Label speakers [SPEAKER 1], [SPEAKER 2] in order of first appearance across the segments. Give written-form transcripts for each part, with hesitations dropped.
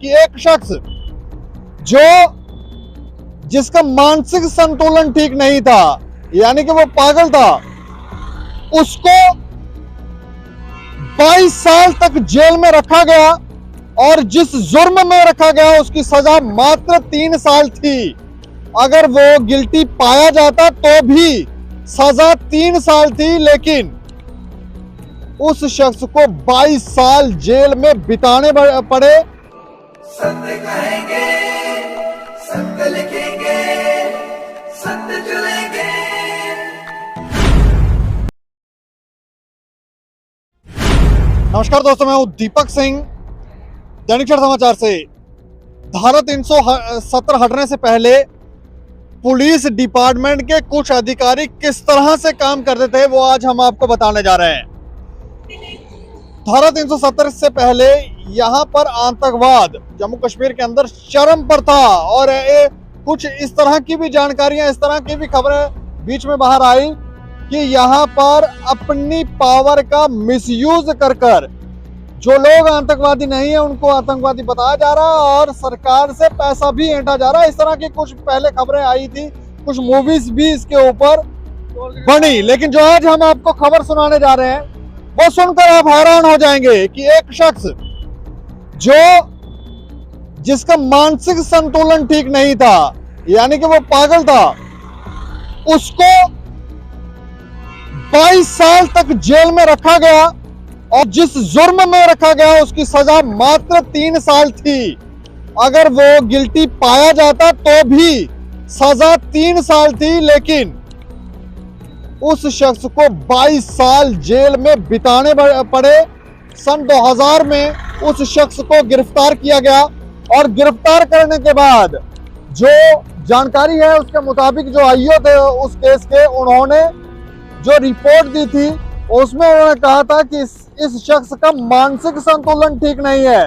[SPEAKER 1] कि एक शख्स जो जिसका मानसिक संतुलन ठीक नहीं था, यानी कि वो पागल था, उसको 22 साल तक जेल में रखा गया और जिस जुर्म में रखा गया उसकी सजा मात्र 3 साल थी। अगर वो गिल्टी पाया जाता तो भी सजा 3 साल थी, लेकिन उस शख्स को 22 साल जेल में बिताने पड़े।
[SPEAKER 2] सत्य कहेंगे, सत्य लिखेंगे, सत्य चलेंगे।
[SPEAKER 1] नमस्कार दोस्तों, मैं हूं दीपक सिंह, दैनिक क्षण समाचार से। धारा 370 हटने से पहले पुलिस डिपार्टमेंट के कुछ अधिकारी किस तरह से काम करते थे वो आज हम आपको बताने जा रहे हैं। धारा 370 से पहले यहां पर आतंकवाद जम्मू कश्मीर के अंदर चरम पर था और कुछ इस तरह की भी जानकारियां, इस तरह की भी खबरें बीच में बाहर आई कि यहां पर अपनी पावर का मिसयूज कर जो लोग आतंकवादी नहीं है उनको आतंकवादी बताया जा रहा है और सरकार से पैसा भी ऐंठा जा रहा है। इस तरह की कुछ पहले खबरें आई थी, कुछ मूवीज भी इसके ऊपर बनी, लेकिन जो आज हम आपको खबर सुनाने जा रहे हैं वो सुनकर आप हैरान हो जाएंगे कि एक शख्स जो जिसका मानसिक संतुलन ठीक नहीं था, यानी कि वो पागल था, उसको 22 साल तक जेल में रखा गया और जिस जुर्म में रखा गया उसकी सजा मात्र 3 साल थी। अगर वो गिल्टी पाया जाता तो भी सजा 3 साल थी, लेकिन उस शख्स को 22 साल जेल में बिताने पड़े। सन 2000 में उस शख्स को गिरफ्तार किया गया और गिरफ्तार करने के बाद जो जानकारी है उसके मुताबिक जो आईओ थे उस केस के, उन्होंने जो रिपोर्ट दी थी उसमें उन्होंने कहा था कि इस शख्स का मानसिक संतुलन ठीक नहीं है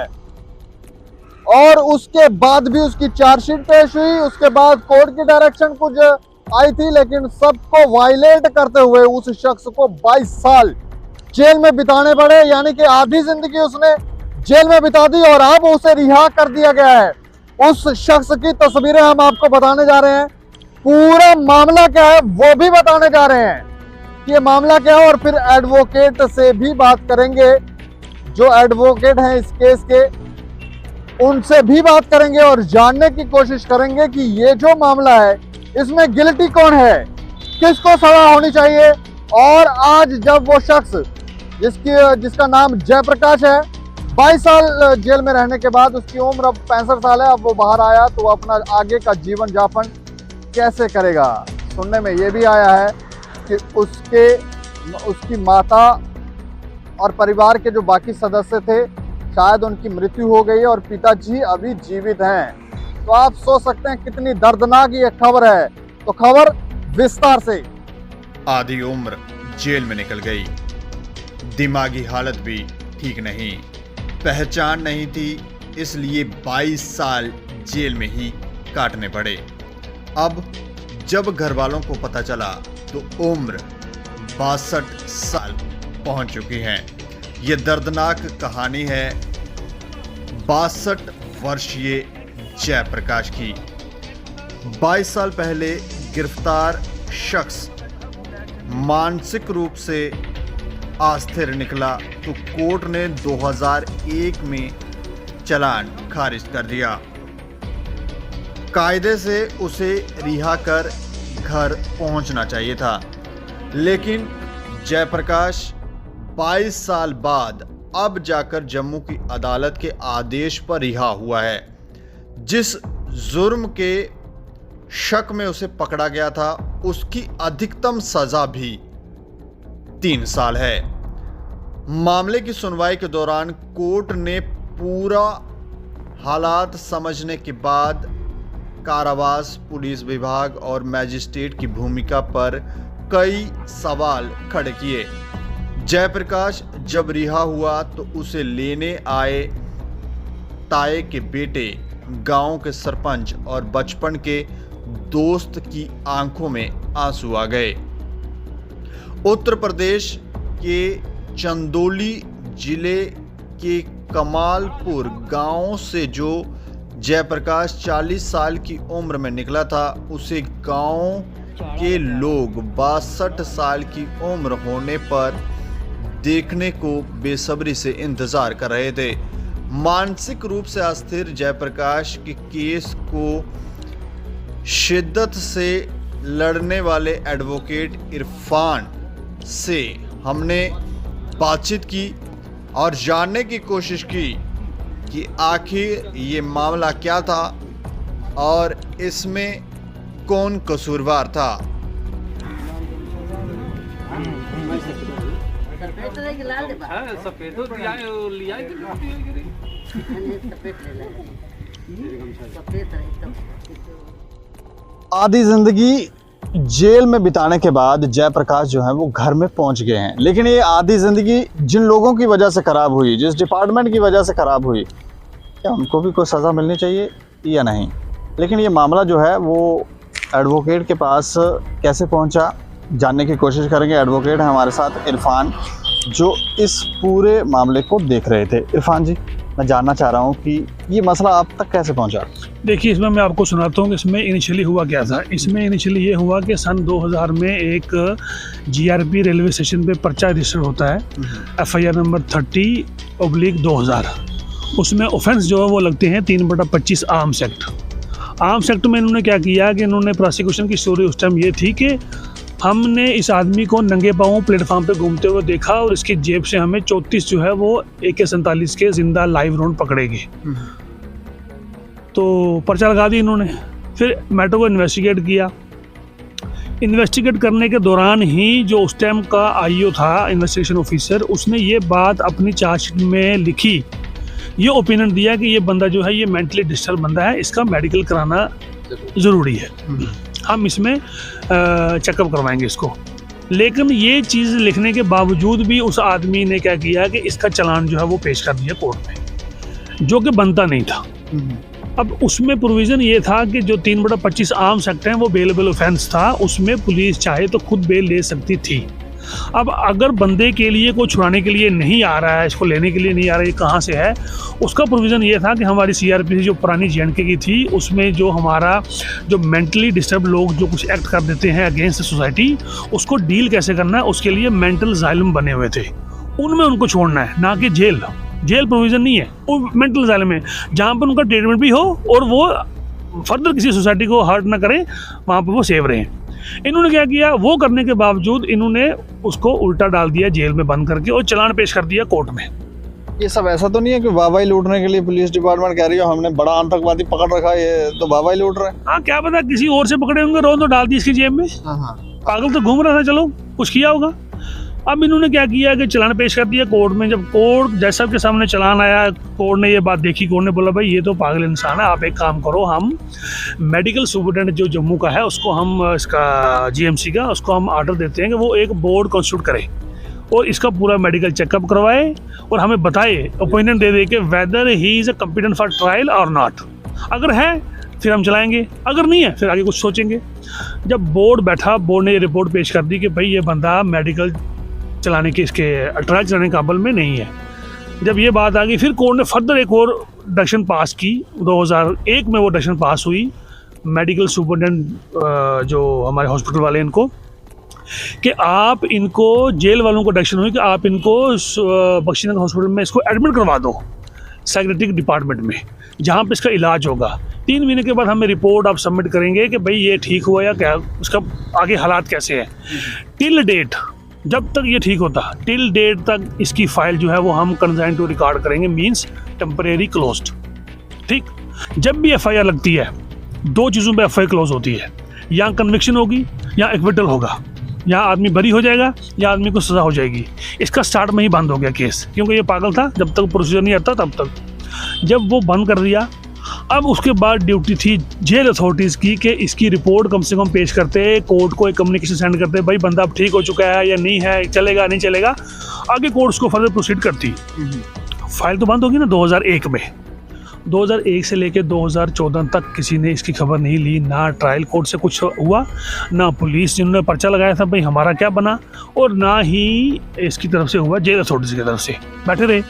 [SPEAKER 1] और उसके बाद भी उसकी चार्जशीट पेश हुई। उसके बाद कोर्ट की डायरेक्शन कुछ आई थी, लेकिन सबको वायलेट करते हुए उस शख्स को 22 साल जेल में बिताने पड़े, यानी कि आधी जिंदगी उसने जेल में बिता दी और अब उसे रिहा कर दिया गया है। उस शख्स की तस्वीरें हम आपको बताने जा रहे हैं, पूरा मामला क्या है वो भी बताने जा रहे हैं कि ये मामला क्या है, और फिर एडवोकेट से भी बात करेंगे। जो एडवोकेट हैं इस केस के उनसे भी बात करेंगे और जानने की कोशिश करेंगे कि ये जो मामला है इसमें गिल्टी कौन है, किसको सजा होनी चाहिए। और आज जब वो शख्स जिसका नाम जयप्रकाश है, 22 साल जेल में रहने के बाद उसकी उम्र अब 65 साल है, अब वो बाहर आया तो वो अपना आगे का जीवन यापन कैसे करेगा। सुनने में ये भी आया है कि उसकी माता और परिवार के जो बाकी सदस्य थे शायद उनकी मृत्यु हो गई है और पिताजी अभी जीवित हैं। तो आप सोच सकते हैं कितनी दर्दनाक ये खबर है। तो खबर विस्तार से।
[SPEAKER 3] आधी उम्र जेल में निकल गई, दिमागी हालत भी ठीक नहीं, पहचान नहीं थी, इसलिए 22 साल जेल में ही काटने पड़े। अब जब घर वालों को पता चला तो उम्र 62 साल पहुंच चुकी है। ये दर्दनाक कहानी है 62 वर्षीय जयप्रकाश की। 22 साल पहले गिरफ्तार शख्स मानसिक रूप से अस्थिर निकला तो कोर्ट ने 2001 में चालान खारिज कर दिया। कायदे से उसे रिहा कर घर पहुंचना चाहिए था, लेकिन जयप्रकाश 22 साल बाद अब जाकर जम्मू की अदालत के आदेश पर रिहा हुआ है। जिस जुर्म के शक में उसे पकड़ा गया था उसकी अधिकतम सजा भी 3 साल है। मामले की सुनवाई के दौरान कोर्ट ने पूरा हालात समझने के बाद कारावास, पुलिस विभाग और मैजिस्ट्रेट की भूमिका पर कई सवाल खड़े किए। जयप्रकाश जब रिहा हुआ तो उसे लेने आए ताए के बेटे, गांव के सरपंच और बचपन के दोस्त की आंखों में आंसू आ गए। उत्तर प्रदेश के चंदौली जिले के कमालपुर गांव से जो जयप्रकाश 40 साल की उम्र में निकला था, उसे गांव के लोग 62 साल की उम्र होने पर देखने को बेसब्री से इंतजार कर रहे थे। मानसिक रूप से अस्थिर जयप्रकाश के केस को शिद्दत से लड़ने वाले एडवोकेट इरफान से हमने बातचीत की और जानने की कोशिश की कि आखिर ये मामला क्या था और इसमें कौन कसूरवार था।
[SPEAKER 1] आधी जिंदगी जेल में बिताने के बाद जयप्रकाश जो है वो घर में पहुंच गए हैं, लेकिन ये आधी जिंदगी जिन लोगों की वजह से खराब हुई, जिस डिपार्टमेंट की वजह से खराब हुई, क्या उनको भी कोई सज़ा मिलनी चाहिए या नहीं। लेकिन ये मामला जो है वो एडवोकेट के पास कैसे पहुंचा, जानने की कोशिश करेंगे। एडवोकेट हैं हमारे साथ इरफान, जो इस पूरे मामले को देख रहे थे। इरफान जी, मैं जानना चाह रहा हूँ कि ये मसला आप तक कैसे पहुंचा।
[SPEAKER 4] देखिए, इसमें मैं आपको सुनाता हूँ कि इसमें इनिशियली हुआ क्या था। इसमें इनिशियली ये हुआ कि सन 2000 में एक जीआरपी रेलवे स्टेशन पे पर्चा रजिस्टर होता है, FIR नंबर 30/2000। उसमें ऑफेंस जो है वो लगते हैं 3/25 आर्म्स एक्ट। आर्म्स एक्ट में इन्होंने क्या किया कि इन्होंने प्रोसिक्यूशन की स्टोरी उस टाइम ये थी कि हमने इस आदमी को नंगे पाँव प्लेटफॉर्म पे घूमते हुए देखा और इसकी जेब से हमें 34 जो है वो AK-47 के जिंदा लाइव राउंड पकड़ेंगे। तो पर्चा लगा दी इन्होंने। फिर मैटर को इन्वेस्टिगेट किया। इन्वेस्टिगेट करने के दौरान ही जो उस टाइम का IO था, इन्वेस्टिगेशन ऑफिसर, उसने ये बात अपनी चार्जशीट में लिखी, ये ओपिनियन दिया कि ये बंदा जो है ये मेंटली डिस्टर्ब बंदा है, इसका मेडिकल कराना ज़रूरी है, हम इसमें चेकअप करवाएंगे इसको। लेकिन ये चीज़ लिखने के बावजूद भी उस आदमी ने क्या किया कि इसका चालान जो है वो पेश कर दिया कोर्ट में, जो कि बनता नहीं था। अब उसमें प्रोविज़न ये था कि जो 3/25 आर्म्स एक्ट हैं वो बेलेबल ऑफेंस था, उसमें पुलिस चाहे तो खुद बेल ले सकती थी। अब अगर बंदे के लिए कोई छुड़ाने के लिए नहीं आ रहा है, इसको लेने के लिए नहीं आ रहा है, ये कहाँ से है, उसका प्रोविज़न ये था कि हमारी CRPC जो पुरानी JNK की थी, उसमें जो हमारा जो मेंटली डिस्टर्ब लोग जो कुछ एक्ट कर देते हैं अगेंस्ट सोसाइटी, उसको डील कैसे करना है, उसके लिए मेंटल जाइलम बने हुए थे, उनमें उनको छोड़ना है, ना कि जेल। जेल प्रोविज़न नहीं है, वो मेंटल जाइलम है जहाँ पर उनका ट्रीटमेंट भी हो और वो फर्दर किसी सोसाइटी को हर्ट ना करें, वहाँ पर वो सेव रहें। इन्होंने क्या किया, वो करने के बावजूद इन्होंने उसको उल्टा डाल दिया जेल में बंद करके और चालान पेश कर दिया कोर्ट में।
[SPEAKER 1] ये सब ऐसा तो नहीं है कि वाहवाही लूटने के लिए पुलिस डिपार्टमेंट कह रही हो हमने बड़ा आतंकवादी पकड़ रखा है, ये तो वाहवाही लूट रहा है।
[SPEAKER 4] हाँ, क्या पता किसी और से पकड़े होंगे, रोन तो डाल दी इसकी जेब में। पागल तो घूम रहा था, चलो कुछ किया होगा। अब इन्होंने क्या किया कि चालान पेश कर दिया कोर्ट में। जब कोर्ट जैसा के सामने चालान आया, कोर्ट ने ये बात देखी, कोर्ट ने बोला भाई ये तो पागल इंसान है, आप एक काम करो, हम मेडिकल सुपरिटेंडेंट जो जम्मू का है उसको हम, इसका GMC का, उसको हम ऑर्डर देते हैं कि वो एक बोर्ड कॉन्स्टिट्यूट करे और इसका पूरा मेडिकल चेकअप करवाए और हमें बताए, ओपिनियन दे के weather he is a competent for trial और नॉट। अगर है फिर हम चलाएंगे, अगर नहीं है फिर आगे कुछ सोचेंगे। जब बोर्ड बैठा, बोर्ड ने ये रिपोर्ट पेश कर दी कि भाई ये बंदा मेडिकल चलाने के, इसके ट्रायल चलाने के काबिल में नहीं है। जब ये बात आ गई, फिर कोर्ट ने फर्दर एक और डायरेक्शन पास की। 2001 में वो डायरेक्शन पास हुई मेडिकल सुपरिटेंडेंट जो हमारे हॉस्पिटल वाले, इनको कि आप इनको, जेल वालों को डायरेक्शन हुई कि आप इनको बख्शीनगर हॉस्पिटल में इसको एडमिट करवा दो, साइकेट्रिक डिपार्टमेंट में, जहाँ पे इसका इलाज होगा। 3 महीने के बाद हमें रिपोर्ट आप सबमिट करेंगे कि भाई ये ठीक हुआ या क्या, उसका आगे हालात कैसे हैं। टिल डेट, जब तक ये ठीक होता, टिल डेट तक इसकी फाइल जो है वो हम कंसाइन टू रिकॉर्ड करेंगे, मींस टेम्परेरी क्लोज्ड। ठीक, जब भी FIR लगती है, 2 चीज़ों पे FIR क्लोज होती है, या कन्विक्शन होगी या एक्विटल होगा, या आदमी बरी हो जाएगा या आदमी को सज़ा हो जाएगी। इसका स्टार्ट में ही बंद हो गया केस, क्योंकि ये पागल था, जब तक प्रोसीजर नहीं आता तब तक। जब वो बंद कर दिया, अब उसके बाद ड्यूटी थी जेल अथॉरिटीज़ की कि इसकी रिपोर्ट कम से कम पेश करते, कोर्ट को एक कम्युनिकेशन सेंड करते, भाई बंदा अब ठीक हो चुका है या नहीं है, चलेगा नहीं चलेगा, आगे कोर्ट उसको फर्दर प्रोसीड करती। फाइल तो बंद होगी ना 2001 में। 2001 से लेकर 2014 तक किसी ने इसकी खबर नहीं ली, ना ट्रायल कोर्ट से कुछ हुआ, ना पुलिस जिन्होंने पर्चा लगाया था भाई हमारा क्या बना, और ना ही इसकी तरफ से हुआ, जेल अथॉरिटीज़ की तरफ से बैठे रहे।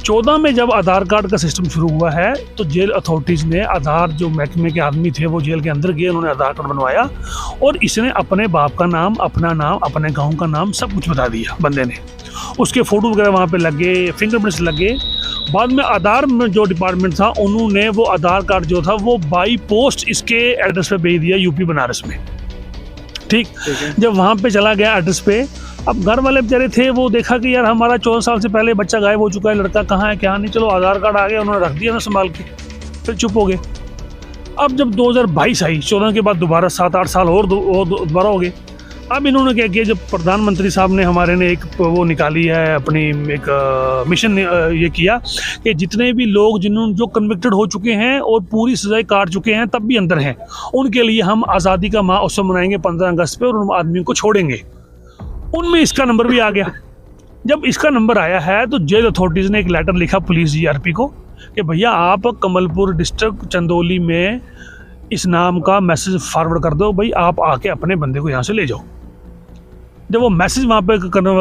[SPEAKER 4] 14 में जब आधार कार्ड का सिस्टम शुरू हुआ है तो जेल अथॉरिटीज़ ने आधार जो महकमे के आदमी थे वो जेल के अंदर गए, उन्होंने आधार कार्ड बनवाया और इसने अपने बाप का नाम, अपना नाम, अपने गाँव का नाम सब कुछ बता दिया बंदे ने। उसके फ़ोटो वगैरह वहाँ पे लगे, फिंगरप्रिंट्स लगे। बाद में आधार में जो डिपार्टमेंट था उन्होंने वो आधार कार्ड जो था वो बाई पोस्ट इसके एड्रेस पे भेज दिया, यूपी बनारस में। ठीक है। जब वहाँ पे चला गया एड्रेस पे, अब घर वाले बेचारे थे, वो देखा कि यार हमारा 14 साल से पहले बच्चा गायब हो चुका है, लड़का कहाँ है क्या नहीं, चलो आधार कार्ड आ गया, उन्होंने रख दिया ना संभाल के, फिर चुप हो गए। अब जब 2022 आई, 14 के बाद दोबारा 7-8 साल और दोबारा हो गए। अब इन्होंने क्या किया, जब प्रधानमंत्री साहब ने हमारे ने एक वो निकाली है अपनी एक मिशन ये किया कि जितने भी लोग जो कन्विक्टेड हो चुके हैं और पूरी सजाएं काट चुके हैं तब भी अंदर हैं, उनके लिए हम आज़ादी का महोत्सव मनाएंगे 15 अगस्त पे और उन आदमियों को छोड़ेंगे। उनमें इसका नंबर भी आ गया। जब इसका नंबर आया है तो जेल अथॉरिटीज़ ने एक लेटर लिखा पुलिस जीआरपी को कि भैया आप कमलपुर डिस्ट्रिक्ट चंदौली में इस नाम का मैसेज फॉरवर्ड कर दो, भाई आप आके अपने बंदे को यहाँ से ले जाओ। जब वो मैसेज वहाँ पे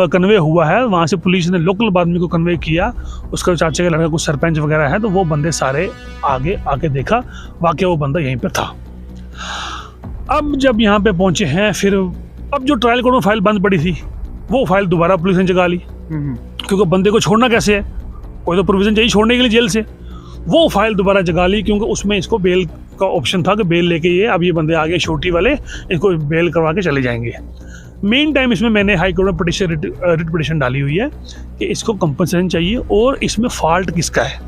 [SPEAKER 4] कन्वे हुआ है, वहाँ से पुलिस ने लोकल आदमी को कन्वे किया, उसका चाचा का लड़का कुछ सरपंच वगैरह है, तो वो बंदे सारे आगे आके देखा, वाकई वो बंदा यहीं पे था। अब जब यहाँ पे पहुँचे हैं, फिर अब जो ट्रायल कोर्ट में फाइल बंद पड़ी थी वो फाइल दोबारा पुलिस ने जगा ली, क्योंकि बंदे को छोड़ना कैसे है, कोई तो प्रोविज़न चाहिए छोड़ने के लिए जेल से। वो फाइल दोबारा जगा ली क्योंकि उसमें इसको बेल का ऑप्शन था कि बेल लेके ये अब ये बंदे आगे छोटी वाले इसको बेल करवा के चले जाएंगे। मेन टाइम इसमें मैंने हाई कोर्ट में रिट पिटिशन डाली हुई है कि इसको कंपनसेशन चाहिए और इसमें फॉल्ट किसका है।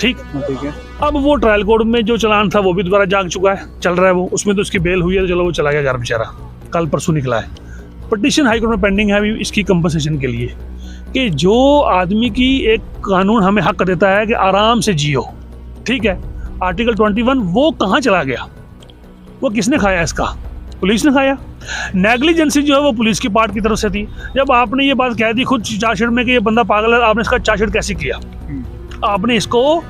[SPEAKER 4] ठीक है। अब वो ट्रायल कोर्ट में जो चलान था वो भी दोबारा जाग चुका है, चल रहा है वो, उसमें तो उसकी बेल हुई है, तो चलो वो चला गया घर बेचारा, कल परसों निकला है। पिटिशन हाई कोर्ट में पेंडिंग है अभी इसकी कंपनसेशन के लिए कि जो आदमी की एक कानून हमें हक देता है कि आराम से जियो, ठीक है, आर्टिकल 21, वो कहाँ चला गया, वो किसने खाया इसका, पुलिस ने खाया। नेग्लिजेंसी जो है वो पुलिस की पार्ट की तरफ से थी। जब आपने ये बात कह दी खुद चार्जशीट में कि ये बंदा पागल है, आपने इसका चार्जशीट कैसे किया, आपने इसको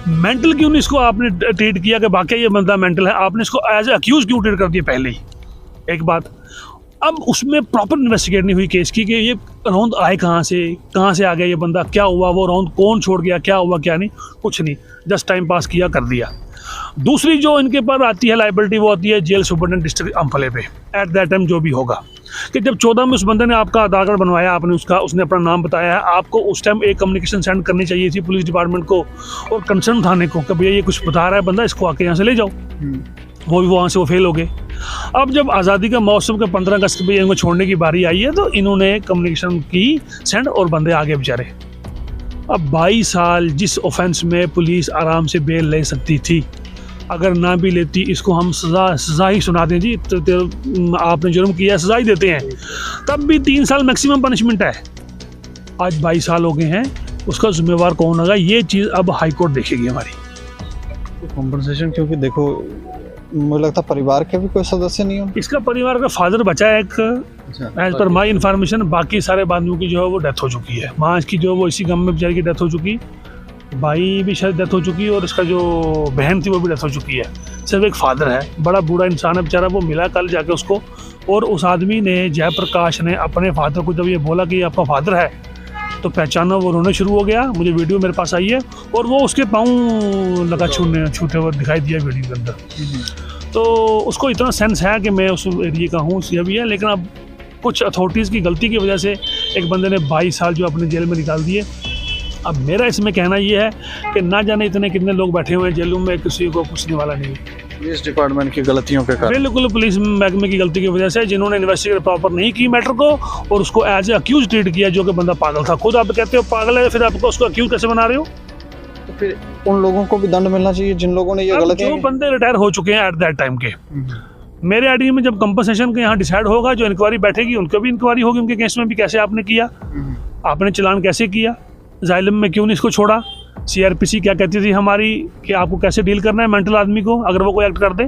[SPEAKER 4] मेंटल क्यों नहीं इसको आपने ट्रीट किया कि वाकई ये बंदा मेंटल है, आपने इसको एज ए अक्यूज क्यों ट्रीट कर दिया पहले ही, एक बात। अब उसमें प्रॉपर इन्वेस्टिगेट नहीं हुई केस की कि ये रौंद आए कहाँ से आ गया ये बंदा, क्या हुआ, वो रौंद कौन छोड़ गया, क्या हुआ क्या नहीं, कुछ नहीं, जस्ट टाइम पास किया, कर दिया। दूसरी जो इनके पर आती है लाइबिलिटी, वो आती है जेल सुपरिटेंडेंट डिस्ट्रिक्ट अम्फले पे एट दैट टाइम जो भी होगा कि जब 14 में उस बंदे ने आपका आधार कार्ड बनवाया, आपने उसने अपना नाम बताया है, आपको उस टाइम एक कम्युनिकेशन सेंड करनी चाहिए थी पुलिस डिपार्टमेंट को और कंसर्न थाने को कि भैया ये कुछ बता रहा है बंदा, इसको आके यहाँ से ले जाओ। वो भी वहाँ से वो फेल हो गए। अब जब आज़ादी का महोत्सव के 15 अगस्त पे इनको छोड़ने की बारी आई है तो इन्होंने कम्युनिकेशन की सेंड और बंदे आगे बेचारे। अब 22 साल जिस ऑफेंस में पुलिस आराम से बेल ले सकती थी, अगर ना भी लेती, इसको हम सज़ा ही सुना दें जी, तो आपने जुर्म किया सज़ा ही देते हैं, तब भी 3 साल मैक्सिमम पनिशमेंट है। आज 22 साल हो गए हैं, उसका जिम्मेवार कौन होगा, ये चीज़ अब हाई कोर्ट देखेगी हमारी।
[SPEAKER 1] कॉम्पनसेशन, क्योंकि देखो मुझे लगता है परिवार के भी कोई सदस्य नहीं हो,
[SPEAKER 4] इसका परिवार का फादर बचा है एक, एज पर माई इन्फॉर्मेशन, बाकी सारे बांधवों की जो है वो डेथ हो चुकी है। माँ इसकी जो है वो इसी गम में बेचारी की डेथ हो चुकी, भाई भी शायद डेथ हो चुकी है और इसका जो बहन थी वो भी डेथ हो चुकी है। सिर्फ एक फादर है, बड़ा बूढ़ा इंसान है बेचारा, वो मिला कल जाके उसको, और उस आदमी ने, जयप्रकाश ने अपने फादर को जब ये बोला कि ये आपका फादर है तो पहचाना, वो रोने शुरू हो गया। मुझे वीडियो मेरे पास आई है और वो उसके पाँव लगा छूते हुए दिखाई दिया वीडियो के अंदर। तो उसको इतना सेंस है कि मैं उस एरिया का हूँ, ये भी है, लेकिन अब कुछ अथॉरिटीज़ की गलती की वजह से एक बंदे ने 22 साल जो अपने जेल में निकाल दिए। अब मेरा इसमें कहना ये है कि ना जाने इतने कितने लोग बैठे हुए हैं जेलों में, किसी को पूछने वाला नहीं।
[SPEAKER 1] पुलिस डिपार्टमेंट की गलतियों के कारण,
[SPEAKER 4] बिल्कुल पुलिस महकमे की गलती की वजह से, जिन्होंने इन्वेस्टिगेट प्रॉपर नहीं की मैटर को और उसको एज ए अक्यूज ट्रीट किया, जो कि बंदा पागल था। खुद आप कहते हो पागल है, फिर आपको उसको अक्यूज कैसे बना रहे हो?
[SPEAKER 1] तो फिर उन लोगों को भी दंड मिलना चाहिए जिन लोगों ने ये गलती।
[SPEAKER 4] जो बंदे रिटायर हो चुके हैं एट दैट टाइम के, मेरे आइडिया में जब कंपनसेशन के यहाँ डिसाइड होगा, जो इंक्वायरी बैठेगी उनका भी इंक्वायरी होगी उनके केस में भी, कैसे आपने किया, आपने चलान कैसे किया, जाइलम में क्यों नहीं इसको छोड़ा, CRPC क्या कहती थी हमारी कि आपको कैसे डील करना है मेंटल आदमी को अगर वो कोई एक्ट कर दे,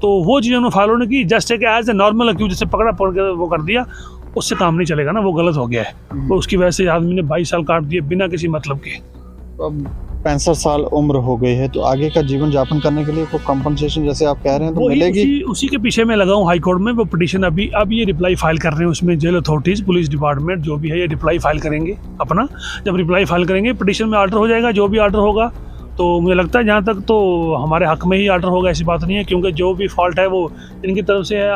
[SPEAKER 4] तो वो चीज़ें उन्होंने फॉलो नहीं की। जस्ट एक एज ए नॉर्मल अक्यूज जैसे पकड़ के वो कर दिया, उससे काम नहीं चलेगा ना, वो गलत हो गया है। तो उसकी वजह से आदमी ने 22 साल काट दिए बिना किसी मतलब के।
[SPEAKER 1] 65 साल उम्र हो गई है, तो आगे का जीवन यापन करने के लिए कोई कंपनसेशन जैसे आप कह रहे हैं तो
[SPEAKER 4] वही
[SPEAKER 1] मिलेगी?
[SPEAKER 4] उसी के पीछे मैं लगा हूँ हाई कोर्ट में। वो पिटीशन अभी अब ये रिप्लाई फाइल कर रहे हैं उसमें, जेल अथॉरिटीज़, पुलिस डिपार्टमेंट जो भी है, ये रिप्लाई फाइल करेंगे अपना। जब रिप्लाई फाइल करेंगे पिटीशन में आर्डर हो जाएगा, जो भी आर्डर होगा। तो मुझे लगता है जहाँ तक तो हमारे हक में ही आर्डर होगा, ऐसी बात नहीं है, क्योंकि जो भी फॉल्ट है वो इनकी तरफ से है।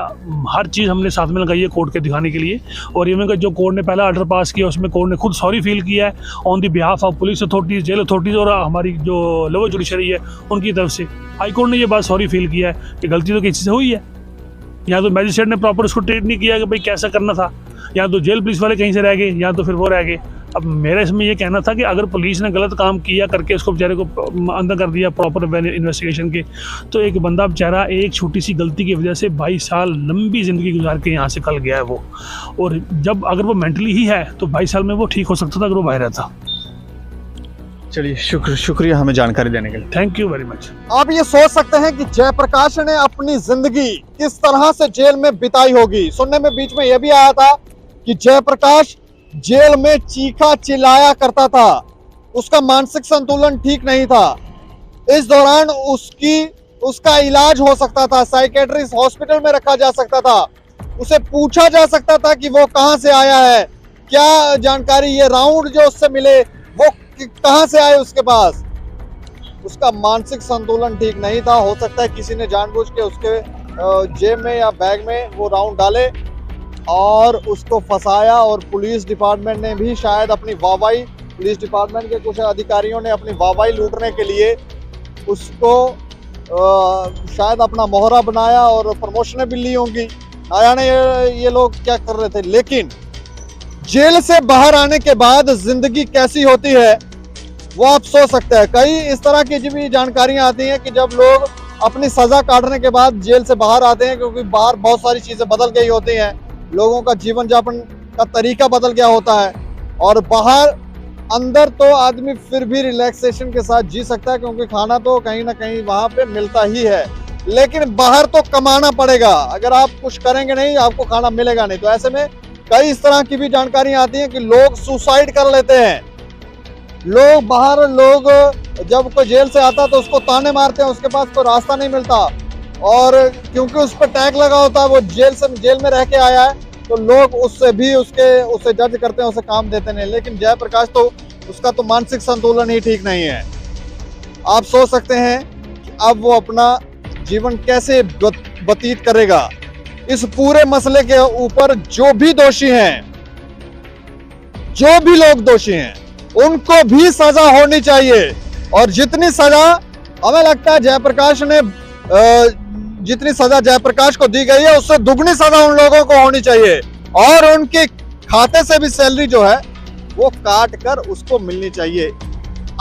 [SPEAKER 4] हर चीज़ हमने साथ में लगाई है कोर्ट के दिखाने के लिए। और इवन का जो कोर्ट ने पहला आर्डर पास किया उसमें कोर्ट ने खुद सॉरी फील किया है on the behalf of police authorities, jail authorities और हमारी जो लोअर जुडिशरी है उनकी तरफ से। हाई कोर्ट ने ये बात सॉरी फील किया है कि गलती तो किसी से हुई है। यहाँ तो मैजिस्ट्रेट ने प्रॉपर उसको ट्रीट नहीं किया कि भाई कैसा करना था। यहाँ तो जेल पुलिस वाले कहीं से रह गए, यहाँ तो फिर वो रह गए। अब मेरा इसमें ये कहना था कि अगर पुलिस ने गलत काम किया करके उसको बेचारे को अंदर कर दिया प्रॉपर इन्वेस्टिगेशन के, तो एक बंदा बेचारा एक छोटी सी गलती की वजह से 22 साल लंबी ज़िंदगी गुजार के यहाँ से कल गया है वो। और जब अगर वो मेंटली ही है तो 22 साल में वो ठीक हो सकता था अगर वो बाहर रहता।
[SPEAKER 1] चलिए शुक्रिया हमें जानकारी देने के लिए।
[SPEAKER 4] Thank you very much.
[SPEAKER 1] आप ये सोच सकते हैं कि जयप्रकाश ने अपनी जिंदगी किस तरह से जेल में बिताई होगी। सुनने में बीच में यह भी आया था कि जयप्रकाश जेल में चीखा चिल्लाया करता था, उसका मानसिक संतुलन ठीक नहीं था। इस दौरान उसका इलाज हो सकता था, साइकेट्रिस्ट हॉस्पिटल में रखा जा सकता था, उसे पूछा जा सकता था कि वो कहां से आया है, क्या जानकारी, ये राउंड जो उससे मिले वो कहां से आए उसके पास। उसका मानसिक संतुलन ठीक नहीं था। हो सकता है किसी ने जानबूझ के उसके जेब में या बैग में वो राउंड डाले और उसको फंसाया। और पुलिस डिपार्टमेंट ने भी शायद अपनी वाहवाही, पुलिस डिपार्टमेंट के कुछ अधिकारियों ने अपनी वाहवाही लूटने के लिए उसको शायद अपना मोहरा बनाया और प्रमोशनें भी ली होंगी। ना जाने ये लोग क्या कर रहे थे। लेकिन जेल से बाहर आने के बाद जिंदगी कैसी होती है वो आप सोच सकते हैं। कई इस तरह की भी जानकारियां आती हैं कि जब लोग अपनी सजा काटने के बाद जेल से बाहर आते हैं, क्योंकि बाहर बहुत सारी चीजें बदल गई होती हैं, लोगों का जीवन यापन का तरीका बदल गया होता है। और बाहर अंदर तो आदमी फिर भी रिलैक्सेशन के साथ जी सकता है, क्योंकि खाना तो कहीं ना कहीं वहां पे मिलता ही है। लेकिन बाहर तो कमाना पड़ेगा, अगर आप कुछ करेंगे नहीं आपको खाना मिलेगा नहीं। तो ऐसे में कई इस तरह की भी जानकारियां आती हैं कि लोग सुसाइड कर लेते हैं। लोग बाहर, लोग जब कोई जेल से आता तो उसको ताने मारते हैं, उसके पास कोई रास्ता नहीं मिलता। और क्योंकि उस पर टैग लगा होता है, वो जेल में रह के आया है, तो लोग उसे जज करते हैं, उसे काम देते नहीं। लेकिन जयप्रकाश तो उसका तो मानसिक संतुलन ही ठीक नहीं है। आप सोच सकते हैं कि अब वो अपना जीवन कैसे व्यतीत करेगा। इस पूरे मसले के ऊपर जो भी दोषी हैं, जो भी लोग दोषी हैं, उनको भी सजा होनी चाहिए। और जितनी सजा हमें लगता है जयप्रकाश ने जितनी सजा जयप्रकाश को दी गई है उससे दुगनी सजा उन लोगों को होनी चाहिए। और उनके खाते से भी सैलरी जो है वो काट कर उसको मिलनी चाहिए।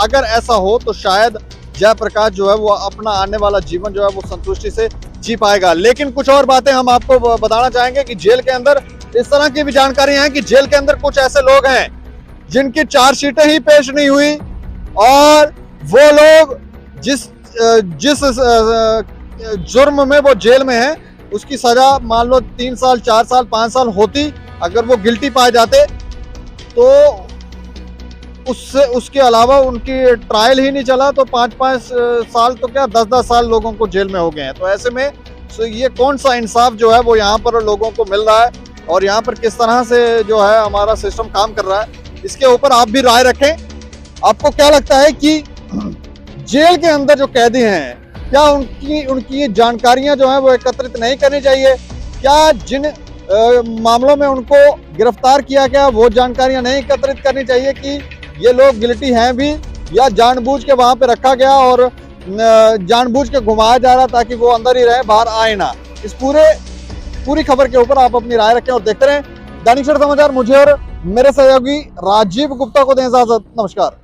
[SPEAKER 1] अगर ऐसा हो तो शायद जयप्रकाश जो है वो अपना आने वाला जीवन जो है वो संतुष्टि से जी पाएगा। लेकिन कुछ और बातें हम आपको बताना चाहेंगे कि जेल के अंदर इस तरह की भी जानकारी है कि जेल के अंदर कुछ ऐसे लोग हैं जिनकी चार्जशीटें ही पेश नहीं हुई, और वो लोग जिस जुर्म में वो जेल में है उसकी सजा मान लो 3 साल 4 साल 5 साल होती, अगर वो गिल्टी पाए जाते तो उसके अलावा उनकी ट्रायल ही नहीं चला तो 5-5 साल तो क्या 10-10 साल लोगों को जेल में हो गए हैं। तो ऐसे में ये कौन सा इंसाफ जो है वो यहाँ पर लोगों को मिल रहा है, और यहाँ पर किस तरह से जो है हमारा सिस्टम काम कर रहा है, इसके ऊपर आप भी राय रखें। आपको क्या लगता है कि जेल के अंदर जो कैदी हैं, क्या उनकी जानकारियां जो है वो एकत्रित नहीं करनी चाहिए? क्या जिन मामलों में उनको गिरफ्तार किया गया वो जानकारियां नहीं एकत्रित करनी चाहिए कि ये लोग गिल्टी हैं भी, या जानबूझ के वहां पे रखा गया और जानबूझ के घुमाया जा रहा ताकि वो अंदर ही रहे, बाहर आए ना? इस पूरी खबर के ऊपर आप अपनी राय रखें और देखते रहें दैनिक सवेरा समाचार। मुझे और मेरे सहयोगी राजीव गुप्ता को दें इजाजत। नमस्कार।